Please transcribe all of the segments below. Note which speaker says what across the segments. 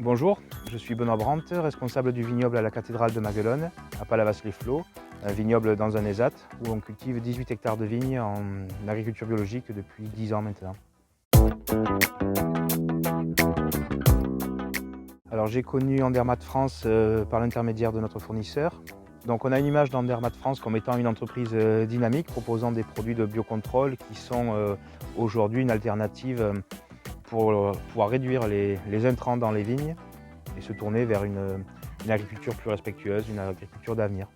Speaker 1: Bonjour, je suis Benoît Brandt, responsable du vignoble à la cathédrale de Maguelone, à Palavas-les-Flots, un vignoble dans un ESAT où on cultive 18 hectares de vignes en agriculture biologique depuis 10 ans maintenant. Alors j'ai connu Andermatt France par l'intermédiaire de notre fournisseur. Donc on a une image d'Andermatt France comme étant une entreprise dynamique proposant des produits de biocontrôle qui sont aujourd'hui une alternative pour pouvoir réduire les intrants dans les vignes et se tourner vers une agriculture plus respectueuse, une agriculture d'avenir.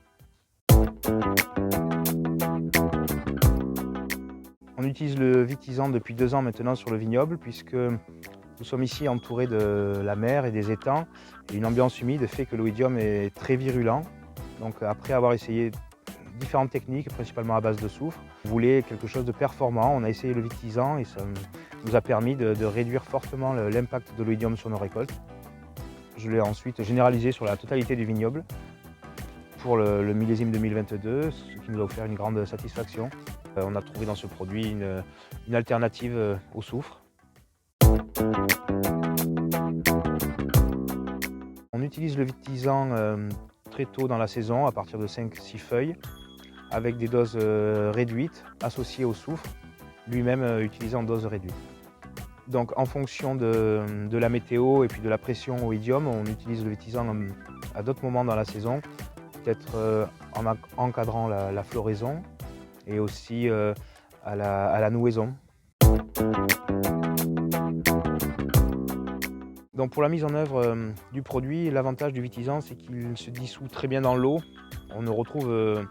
Speaker 1: On utilise le vitisant depuis 2 ans maintenant sur le vignoble puisque nous sommes ici entourés de la mer et des étangs et une ambiance humide fait que l'oïdium est très virulent. Donc après avoir essayé différentes techniques, principalement à base de soufre, on voulait quelque chose de performant. On a essayé le vitisant et ça nous a permis de réduire fortement l'impact de l'oïdium sur nos récoltes. Je l'ai ensuite généralisé sur la totalité du vignoble pour le millésime 2022, ce qui nous a offert une grande satisfaction. On a trouvé dans ce produit une alternative au soufre. On utilise le vitisant très tôt dans la saison, à partir de 5-6 feuilles, avec des doses réduites associées au soufre, lui-même utilisé en dose réduite. Donc en fonction de la météo et puis de la pression oïdium, on utilise le vitisant à d'autres moments dans la saison, peut-être en encadrant la floraison et aussi à la nouaison. Donc pour la mise en œuvre du produit, l'avantage du vitisant, c'est qu'il se dissout très bien dans l'eau. On ne retrouve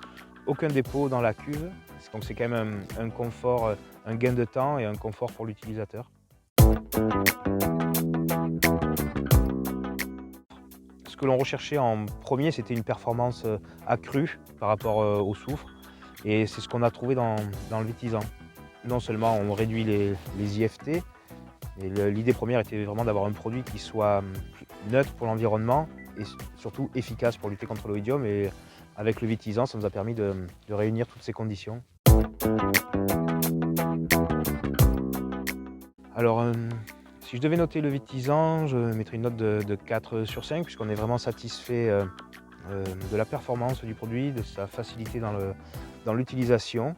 Speaker 1: aucun dépôt dans la cuve, donc c'est quand même un confort, un gain de temps et un confort pour l'utilisateur. Ce que l'on recherchait en premier, c'était une performance accrue par rapport au soufre, et c'est ce qu'on a trouvé dans le vitisant. Non seulement on réduit les IFT, et l'idée première était vraiment d'avoir un produit qui soit neutre pour l'environnement et surtout efficace pour lutter contre l'oïdium. Et avec le vitisant, ça nous a permis de réunir toutes ces conditions. Alors, si je devais noter le vitisant, je mettrais une note de 4 sur 5, puisqu'on est vraiment satisfait de la performance du produit, de sa facilité dans l'utilisation.